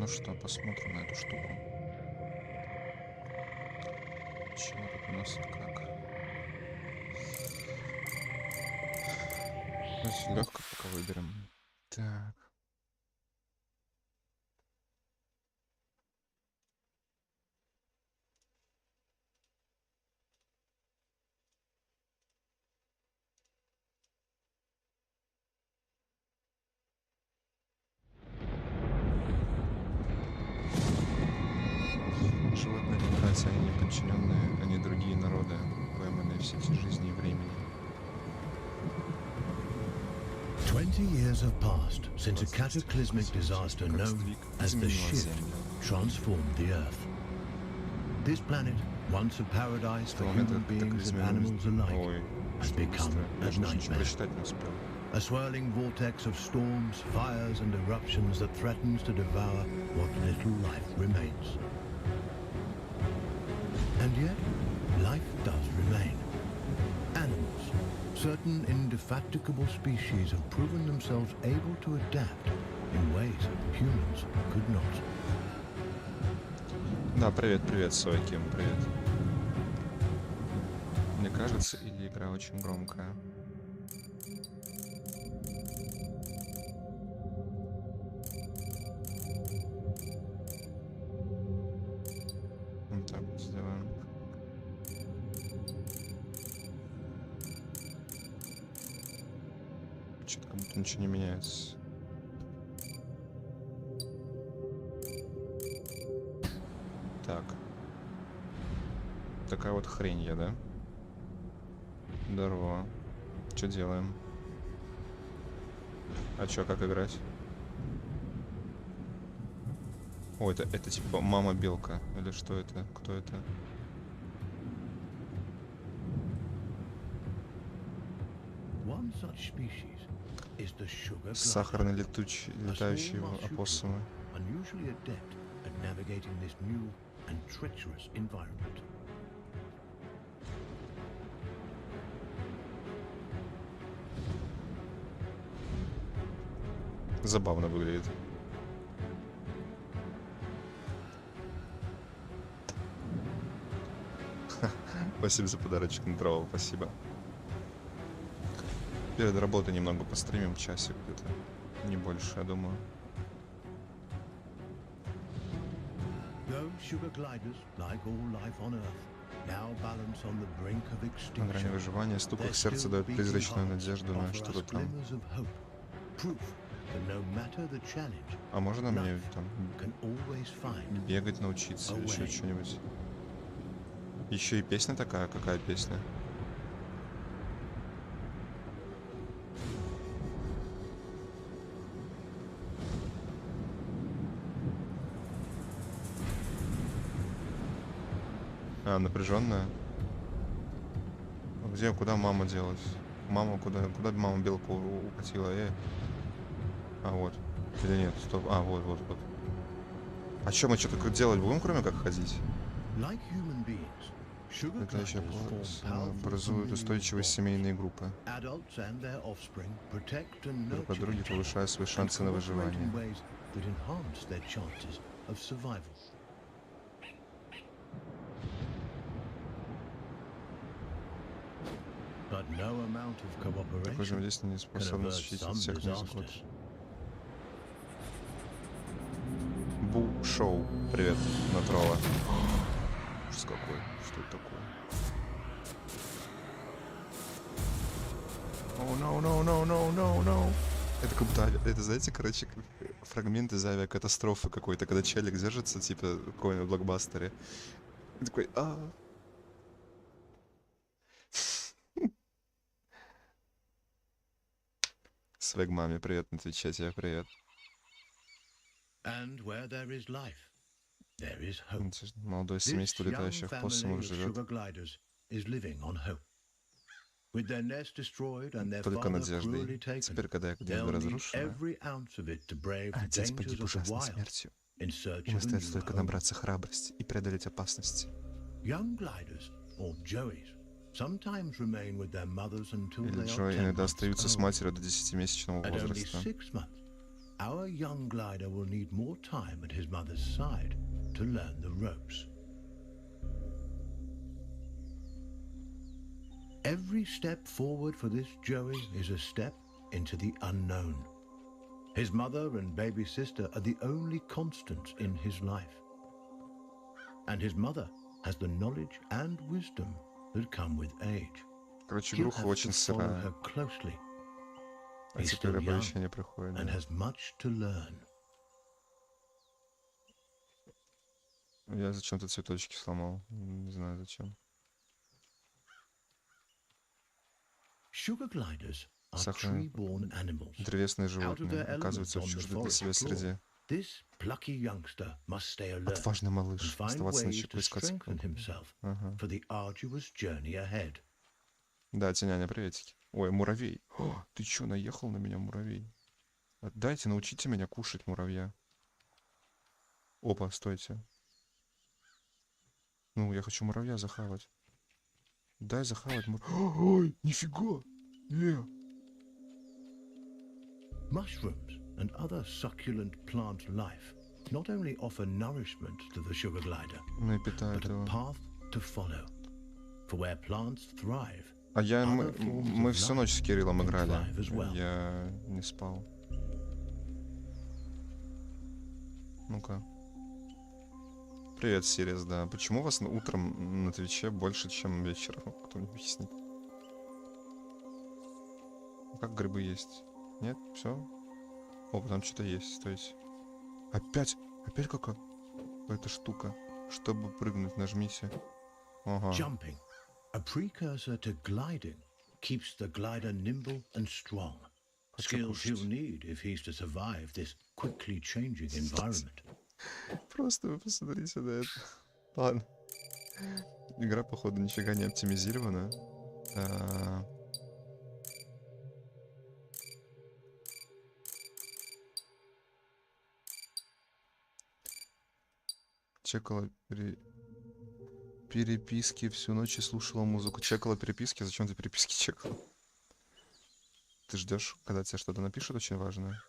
Ну что, посмотрим на эту штуку. Чего тут у нас и как? Давайте легко пока выберем. Так. Животные не братья, они не подчиненные, они другие народы, пойманные в сети жизни и времени. 20 years have passed since a cataclysmic disaster known as the Ship transformed the Earth. This planet, once a paradise for human beings and animals alike, has become a nightmare. A swirling vortex of storms, fires and eruptions that threatens to devour what little life remains. And yet, life does remain. Animals, certain indefatigable species have proven themselves able to adapt in ways humans could not. Да, привет, Сойким, привет. Мне кажется, или игра очень громкая? Вот так вот сделаем. Что-то как будто ничего не меняется. Так. Такая вот хрень я, да? Здорово. Что делаем? А чё, как играть? О, это типа мама-белка. Или что это? Кто это? Сахарный летающий опоссумы. Забавно выглядит. Спасибо за подарочек на траву, спасибо. Перед работой немного постримим, часик где-то. Не больше, я думаю. На грани выживания стук их сердца дает призрачную надежду на что-то там. А можно мне там бегать научиться или еще что-нибудь? Еще и песня такая? Какая песня? А, напряженная. Где, куда мама делась? Мама, куда мама белку укатила? А, вот. Или нет, стоп. А, вот. А что, мы что-то делать будем, кроме как ходить? Летающие образуют устойчивые семейные группы. Друг от друга повышая свои шансы на выживание. Такое взаимодействие не способно защитить всех невзгод. Бу-шоу. Привет, на тролла. Ужас какой. Что это такое? No. Это как будто, это, знаете, короче, фрагмент из авиакатастрофы какой-то, когда челик держится, типа, в каком-нибудь блокбастере. И такой, Свег маме, привет, на Твиче тебе привет. Молодое семейство летающих опоссумов живет только надеждой. Теперь, когда их гнездо разрушено, а отец погиб ужасной смертью, им остается только набраться храбрости и преодолеть опасности. Или Джой иногда остаются с матерью до 10-месячного возраста. our young glider will need more time at his mother's side to learn the ropes. Every step forward for this Joey is a step into the unknown. His mother and baby sister are the only constants in his life. And his mother has the knowledge and wisdom that come with age. Короче, He'll игруха have to очень follow сырая. her closely. А He's теперь still young оповещение приходит, and да. has much to learn. Я зачем-то цветочки сломал. Не знаю зачем. Sugar gliders are Сахарные tree-born animals. древесные Out of животные their оказываются element в on the чуждой для forest себя floor, среде. this plucky youngster must stay alert Отважный and малыш. find Оставаться на ways чеку, to искать strengthen сокровища. himself Ага. for the arduous journey ahead. Да, теняня, приветики. Ой, муравей. О, ты чё, наехал на меня, муравей? Дайте, научите меня кушать муравья. Опа, стойте. Ну, я хочу муравья захавать. Дай захавать Ой, нифига! Mushrooms and other succulent plant life not only offer nourishment to the sugar glider, Ну и питает but a его. path to follow. For where plants thrive, А other forms мы of всю life ночь с Кириллом can играли. thrive as well. Я не спал. Ну-ка. Привет, Сириус, да. Почему у вас утром на Твиче больше, чем вечером? Кто мне объяснит? Как грибы есть? Нет? Все? О, там что-то есть, стойте. Опять какая-то штука. Чтобы прыгнуть, нажмите. Ага. Jumping, a precursor to gliding, keeps the glider nimble and strong. Skills he'll need if he's to survive this quickly changing environment. Просто вы посмотрите на это. Ладно. Игра, походу, нифига не оптимизирована. Чекала переписки всю ночь и слушала музыку. Чекала переписки? Зачем ты переписки чекала? Ты ждешь, когда тебе что-то напишут очень важное?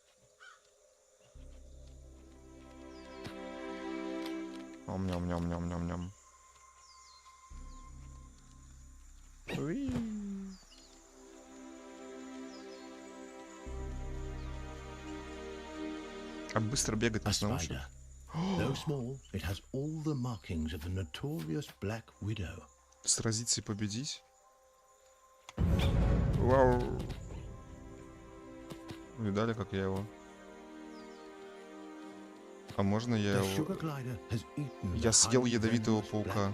Ням-ням-ням-ням-ням-ням. А быстро бегать не научат? Though small, it has all the markings of the notorious Black Widow. Сразиться и победить? Вау! Видали, как я его? А можно я его... Я съел ядовитого паука.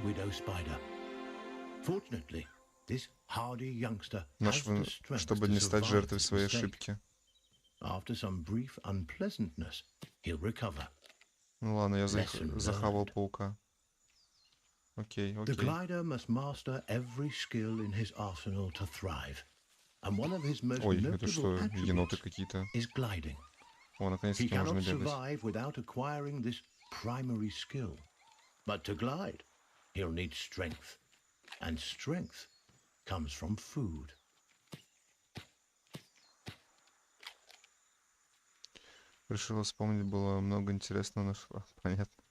Наш, чтобы не стать жертвой своей ошибки. Ну ладно, я захавал паука. Окей. The glider must master every skill in his arsenal to thrive. And one of his most notable attributes is gliding. He cannot survive without acquiring this primary skill. But to glide, he'll need strength. And strength comes from food. Решила вспомнить, было много интересного нашего. Понятно.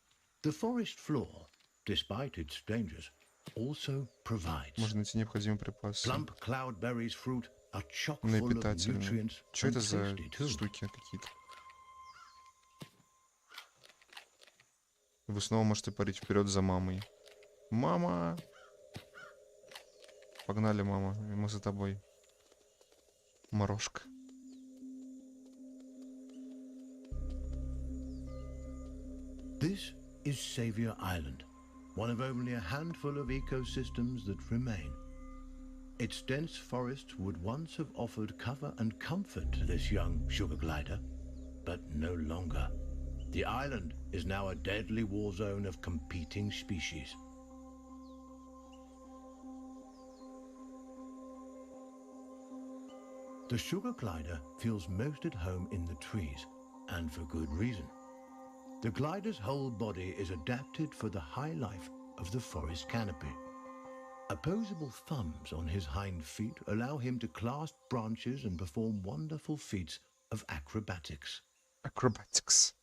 The forest floor, despite its dangers, also provides. Можно найти необходимые припасы. Plump cloudberries fruit are chock full of nutrients. Что это за штуки какие-то? Вы снова можете парить вперед за мамой. Мама! Погнали, мама. Мы за тобой. Морожка. This is Savior Island, one of only a handful of ecosystems that remain. Its dense forests would once have offered cover and comfort to this young sugar glider, but no longer. The island is now a deadly war zone of competing species. The sugar glider feels most at home in the trees, and for good reason. The glider's whole body is adapted for the high life of the forest canopy. Opposable thumbs on his hind feet allow him to clasp branches and perform wonderful feats of acrobatics. Acrobatics.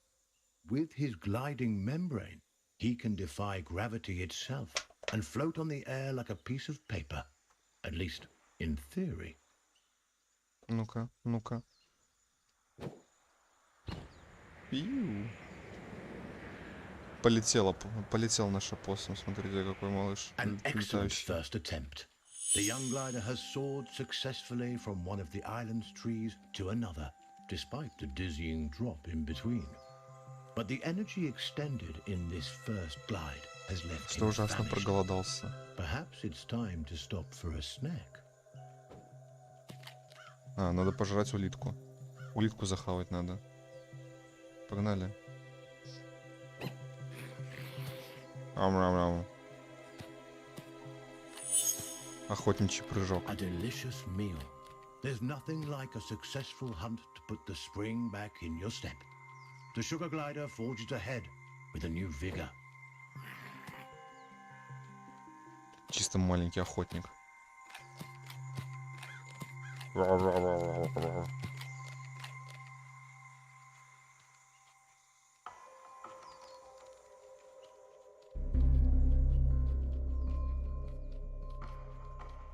With his gliding membrane, he can defy gravity itself and float on the air like a piece of paper. At least, in theory. Ну-ка, ну-ка. Иу. Полетел наш опоссум. Смотрите, какой малыш. An excellent Летающий. first attempt. The young glider has soared successfully from one of the island's trees to another, despite the dizzying drop in between. But the energy expended in this first glide has left Что him ужасно famished. проголодался. Perhaps it's time to stop for a snack. Надо пожрать улитку. Улитку захавать надо. Погнали. Ам-рам-рам. Охотничий прыжок. A delicious meal. There's nothing like a successful hunt to put the spring back in your step. The sugar glider forges ahead with a new vigor. Чисто маленький охотник.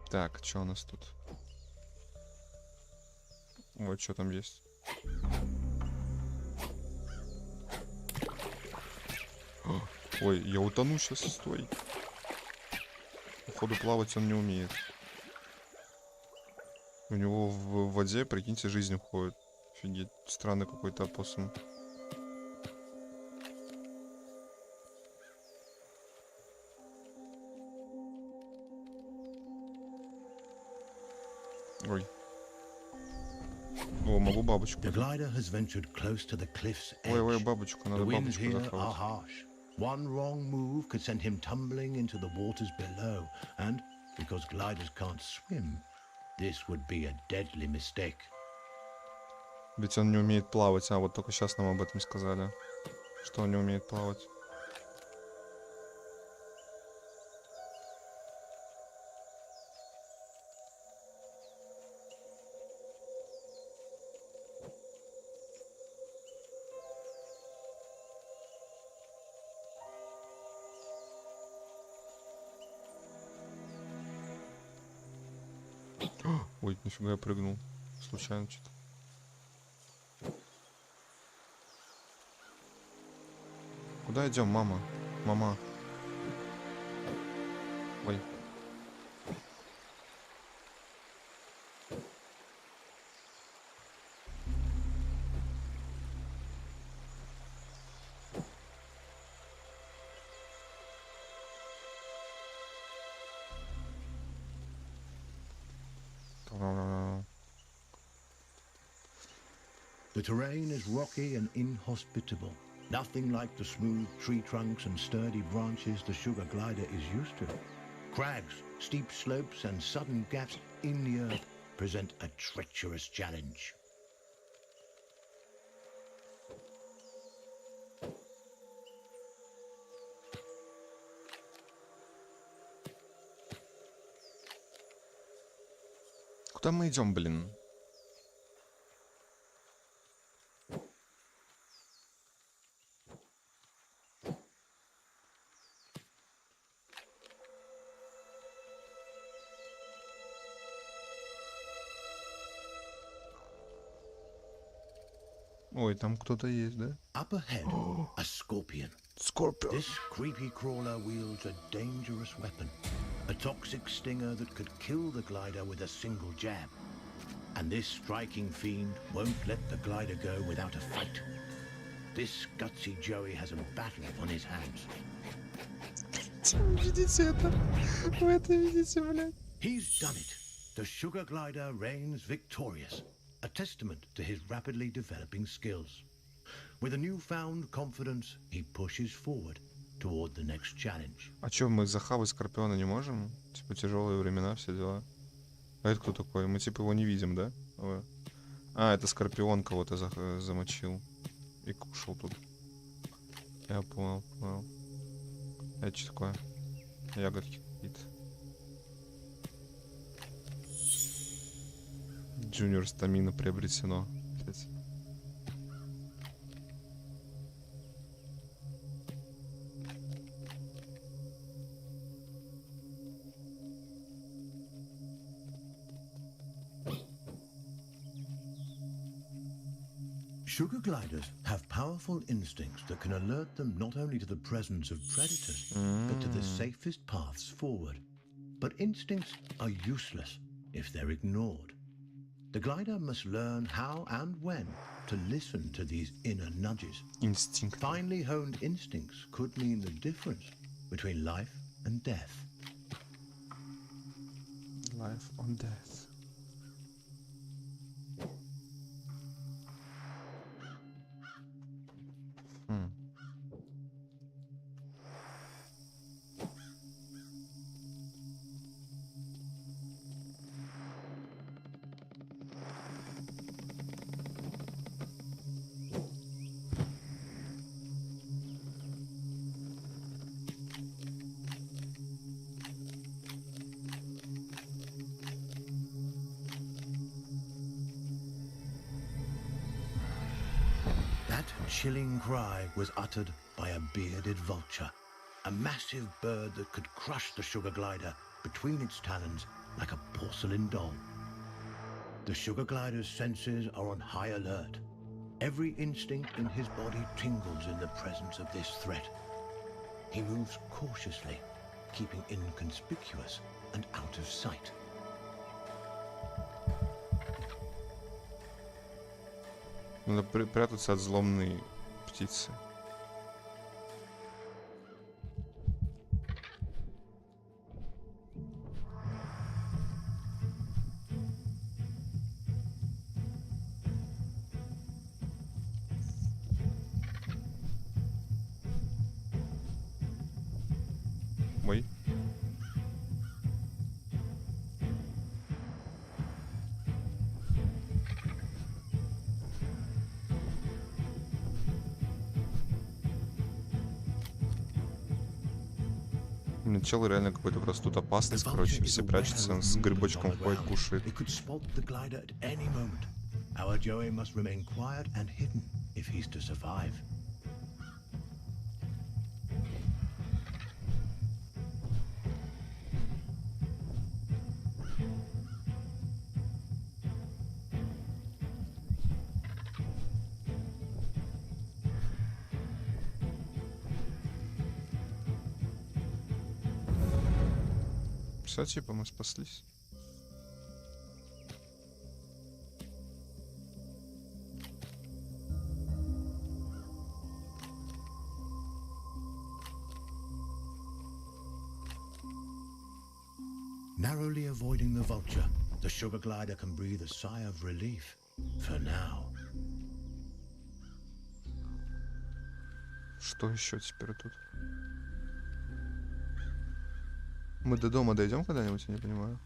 Так, что у нас тут? Вот что там есть. Ой, я утону сейчас, стой. Походу плавать он не умеет. У него в воде, прикиньте, жизнь уходит. Офигеть, странный какой-то опоссум. Ой. О, могу бабочку. The glider has ventured close to the cliff's edge. Ой, бабочку, The надо winds бабочку here are захавать. harsh. One wrong move could send him tumbling into the waters below, and because gliders can't swim, this would be a deadly mistake. Ведь он не умеет плавать, вот только сейчас нам об этом сказали. Что он не умеет плавать. Ой, нифига я прыгнул. Случайно что-то. Куда идем, мама? Мама. Ой. The terrain is rocky and inhospitable. Nothing like the smooth tree trunks and sturdy branches the sugar glider is used to. Crags, steep slopes, and sudden gaps in the earth present a treacherous challenge. Куда мы идем, блин? Ой, там кто-то есть, да? Up ahead, a scorpion. Скорпион. This creepy crawler wields a dangerous weapon, a toxic stinger that could kill the glider with a single jab. And this striking fiend won't let the glider go without a fight. This gutsy Joey has a battle on his hands. Видите это? Вы это видите, блядь? He's done it. The sugar glider reigns victorious, a testament to his rapidly developing skills. With a newfound confidence, he pushes forward toward the next challenge. А чё, мы захавать Скорпиона не можем? Типа тяжелые времена, все дела. А это кто такой? Мы типа его не видим, да? А, это Скорпион кого-то замочил. И кушал тут. Я понял. Это что такое? Ягодки какие-то. Джуниор стамина приобретено. Sugar gliders have powerful instincts that can alert them not only to the presence of predators, but to the safest paths forward. But instincts are useless if they're ignored. The glider must learn how and when to listen to these inner nudges. Инстинкт. Finely honed instincts could mean the difference between life and death. Life or death. That chilling cry was uttered by a bearded vulture, a massive bird that could crush the sugar glider between its talons like a porcelain doll. The sugar glider's senses are on high alert. Every instinct in his body tingles in the presence of this threat. He moves cautiously, keeping inconspicuous and out of sight. Надо прятаться от злобной птицы. Ой. Начало реально какой-то просто тут опасность, короче, все прячутся, он с грибочком ходит, кушает. It could spot the glider at any moment. Our Joey must remain quiet and hidden if he's to survive. Все, типа, мы спаслись. Narrowly avoiding the vulture, the sugar glider can breathe a sigh of relief for now. Что еще теперь тут? Мы до дома дойдем когда-нибудь, я не понимаю.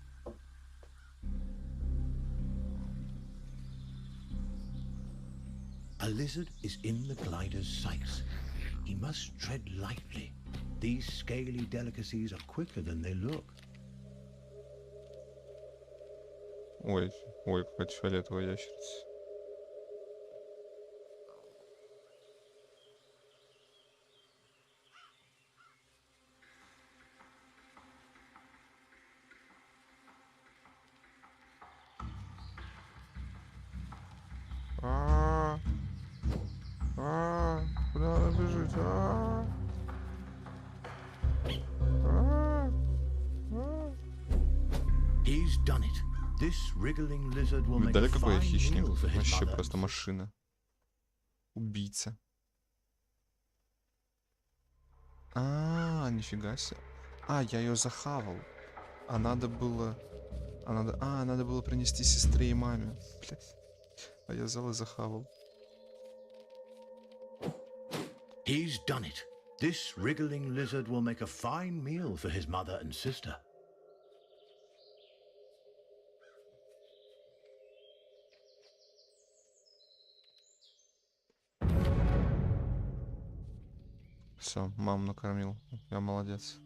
A lizard is in the glider's sights. He must tread lightly. These scaly delicacies are quicker than they look. Ой, ой, какая-то фиолетовая ящерица. Куда она бежит? He's done it. This wriggling lizard will make Видали, a какой я fine хищник? meal for his Вообще mother. просто машина. Убийца. Нифига себе. Я ее захавал. А надо было... надо было принести сестре и маме. Блять. А я взял и захавал. He's done it. This wriggling lizard will make a fine meal for his mother and sister. Все, маму накормил. Я молодец.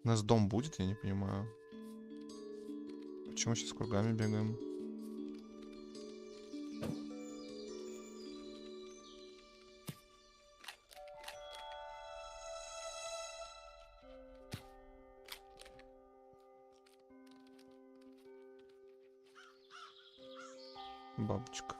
У нас дом будет, я не понимаю. Почему сейчас кругами бегаем? Бабочка.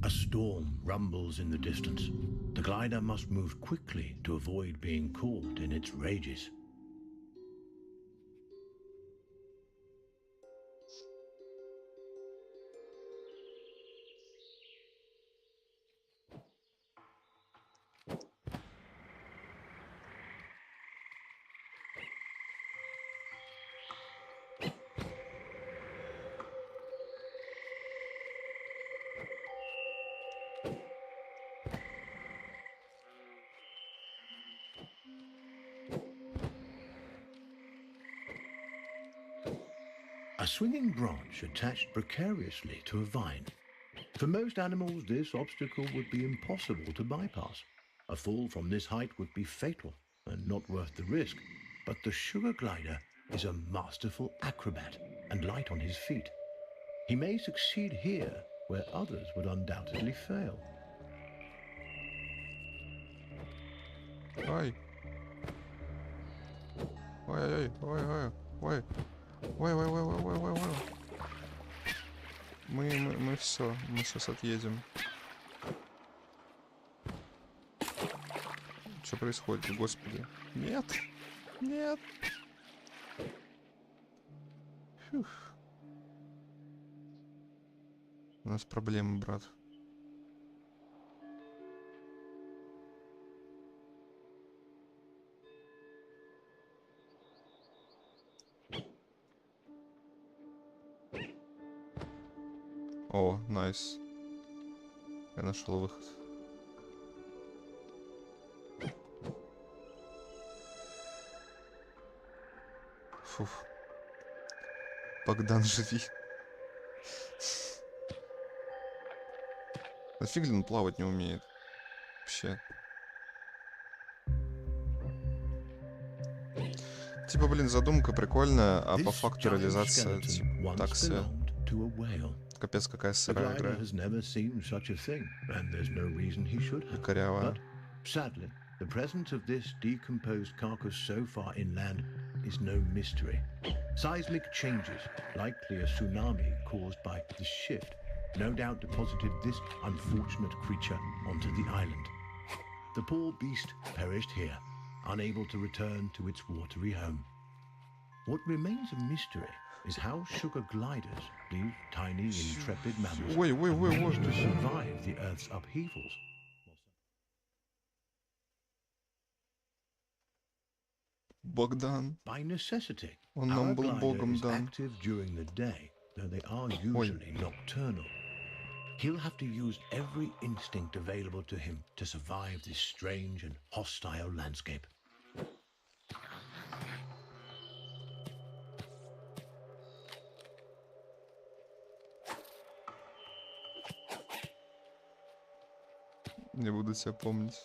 A storm rumbles in the distance. The glider must move quickly to avoid being caught in its rages. A swinging branch attached precariously to a vine. For most animals, this obstacle would be impossible to bypass. A fall from this height would be fatal and not worth the risk. But the sugar glider is a masterful acrobat and light on his feet. He may succeed here where others would undoubtedly fail. Ой. Ой. Ой. Ой. Мы все. Мы сейчас отъедем. Что происходит, господи? Нет. Нет. Фух. У нас проблемы, брат. О, найс. Я нашел выход. Фух. Богдан, живи. Нафиг ли он плавать не умеет? Вообще. Типа, блин, задумка прикольная, а по факту реализация типа, так себе. Капец, какая сырая игра. И корявая. Sadly, the presence of this decomposed carcass so far inland is no mystery. Seismic changes, likely a tsunami caused by the shift, no doubt deposited this unfortunate creature onto the island. The poor beast perished here, unable to return to its watery home. What remains a mystery is how sugar gliders, these tiny, intrepid mammals, manage to survive the Earth's upheavals. Богдан. By necessity, Он our нам был glider богом is дан. active during the day, though they are usually nocturnal. He'll have to use every instinct available to him to survive this strange and hostile landscape. Не буду тебя помнить.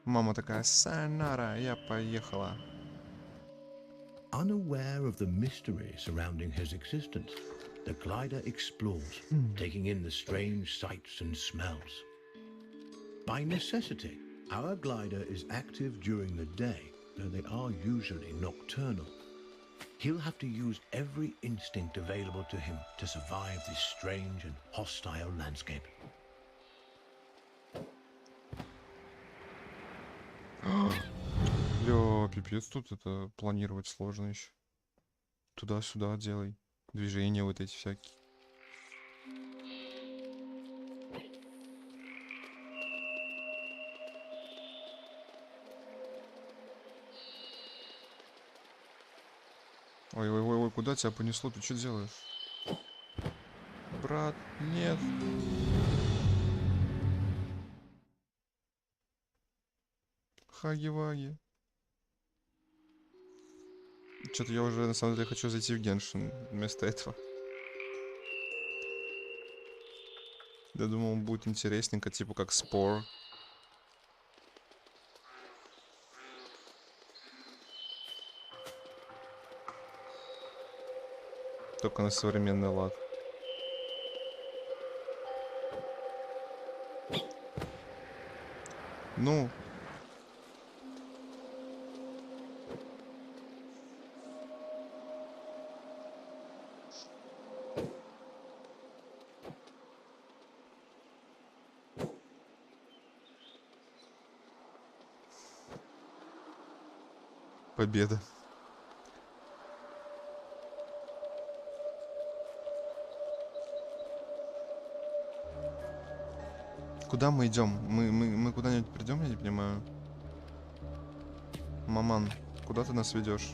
Мама такая: «Сайонара, я поехала». Unaware of the mystery surrounding his existence, the glider explores, taking in the strange sights and smells. By necessity, our glider is active during the day, though they are usually nocturnal. He'll have to use every instinct available to him to survive this strange and hostile landscape. Бля, пипец, тут это планировать сложно еще. Туда-сюда делай. Движения вот эти всякие. Ой, куда тебя понесло? Ты что делаешь? Брат, нет. Хаги-ваги. Что-то я уже на самом деле хочу зайти в Геншин вместо этого. Я думал, будет интересненько, типа как спор. Только на современный лад. Ну. Победа. Куда мы идем? Мы куда-нибудь придем, я не понимаю. Маман, куда ты нас ведешь?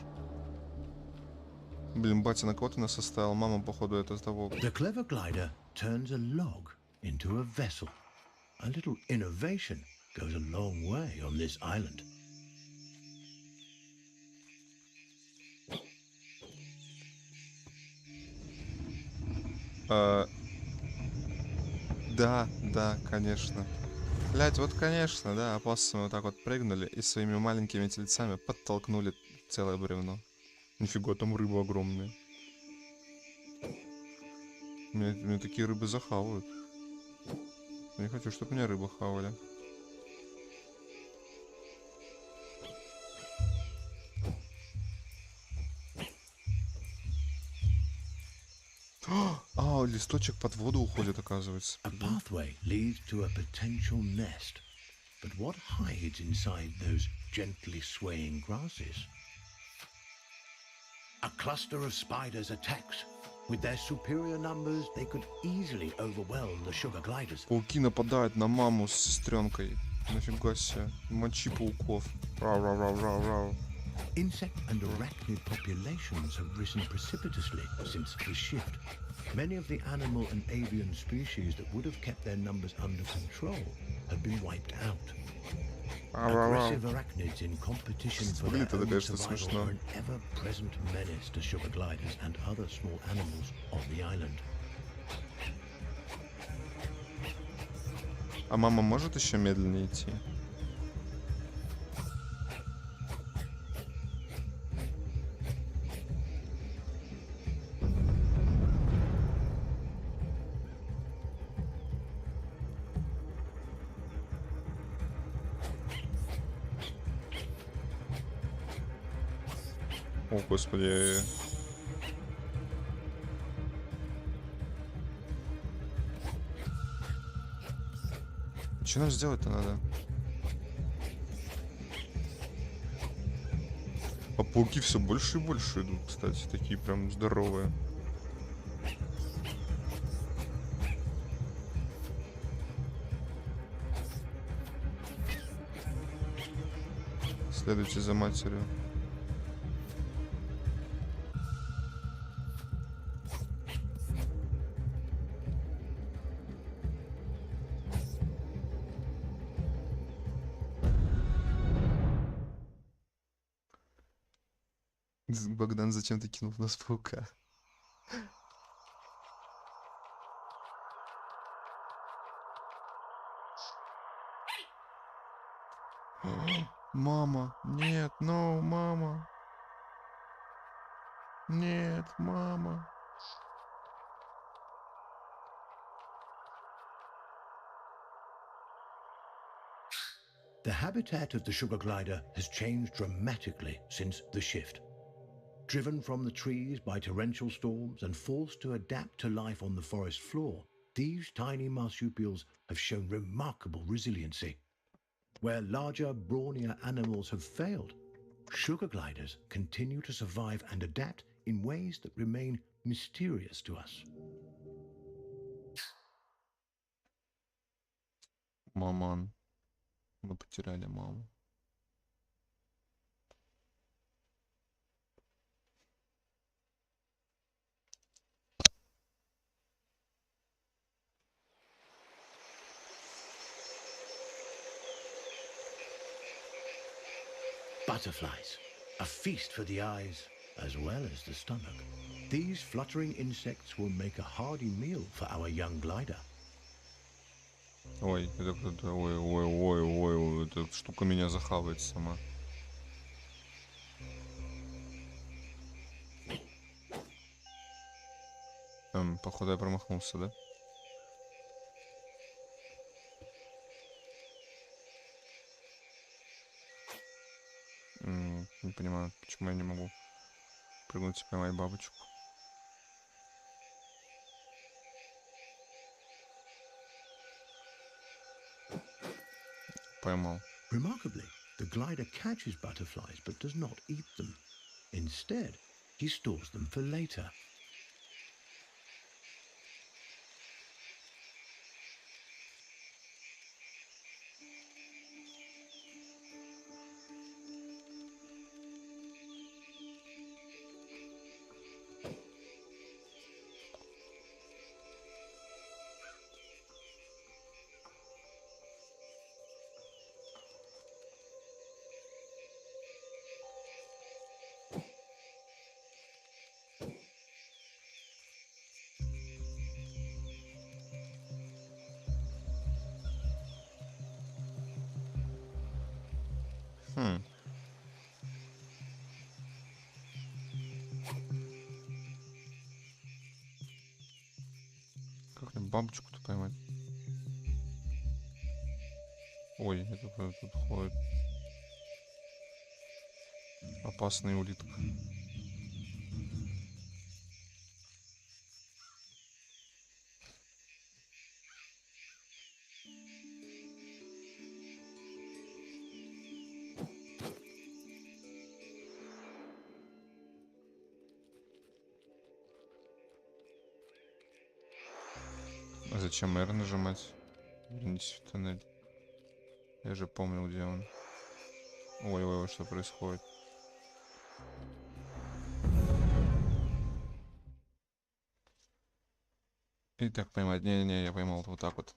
Блин, батя, на кого ты нас оставил? Мама, походу, это с того. The clever glider turns a log into a vessel. A little innovation goes a long way on this island. Да, конечно. Блять, вот конечно, да, опоссумы вот так вот прыгнули и своими маленькими тельцами подтолкнули целое бревно. Нифига, там рыбы огромные. Меня такие рыбы захавают. Я не хочу, чтобы меня рыбы хавали. А, листочек под воду уходит, оказывается. A pathway leads to a potential nest. But what hides inside those gently swaying grasses? A cluster of spiders attacks. With their superior numbers, they could easily overwhelm the sugar gliders. Пауки нападают на маму с сестренкой. Нафига себе. Мочи пауков. Рау-рау-рау-рау-рау. Insect and arachnid populations have risen precipitously since the shift. Many of the animal and avian species that would have kept their numbers under control have been wiped out. Aggressive arachnids in competition for their own survival are an ever-present menace to sugar gliders and other small animals on the island. А мама может еще медленнее идти? О, господи. Что нам сделать-то надо? А пауки все больше и больше идут, кстати, такие прям здоровые. Следуйте за матерью. Богдан, зачем ты кинул в нас паука? Мама, нет, no, мама. Нет, мама. The habitat of the sugar glider has changed dramatically since the shift. Driven from the trees by torrential storms and forced to adapt to life on the forest floor, these tiny marsupials have shown remarkable resiliency. Where larger, brawnier animals have failed, sugar gliders continue to survive and adapt in ways that remain mysterious to us. Маман. Мы потеряли маму. Butterflies, a feast for the eyes as well as the stomach. These fluttering insects will make a hearty meal for our young glider. Ой, это кто-то... Ой, эта штука меня захавает сама. Походу я промахнулся, да? Не понимаю, почему я не могу прыгнуть и поймать бабочку. Поймал. Remarkably, the glider catches butterflies but does not eat them. Instead, he stores them for later. Как мне бабочку-то поймать? Ой, это тут ходит. Опасная улитка. А зачем R нажимать? Вернись в тоннель. Я же помнил, где он. Ой, что происходит? И так поймать. Не, я поймал вот так вот.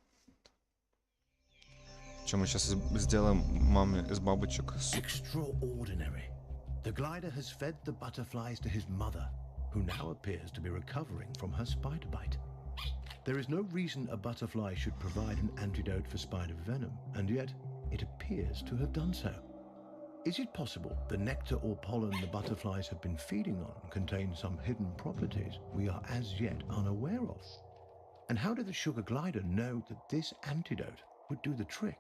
Чем мы сейчас сделаем маме из бабочек? Extraordinary. The glider has fed the butterflies to his mother, who now appears to be recovering from her spider bite. There is no reason a butterfly should provide an antidote for spider venom, and yet it appears to have done so. Is it possible the nectar or pollen the butterflies have been feeding on contains some hidden properties we are as yet unaware of? And how did the sugar glider know that this antidote would do the trick?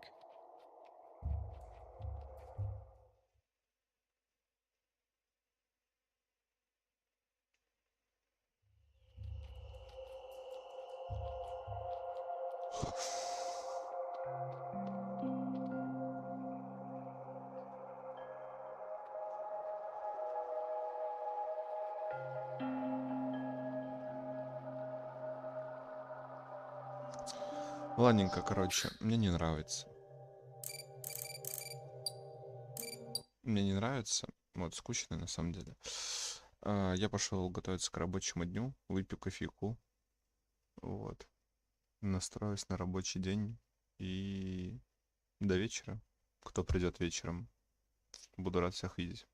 Ладненько, короче, мне не нравится. Мне не нравится. Вот, скучно на самом деле. Я пошел готовиться к рабочему дню, выпью кофейку. Вот. Настроюсь на рабочий день. И до вечера. Кто придет вечером, буду рад всех видеть.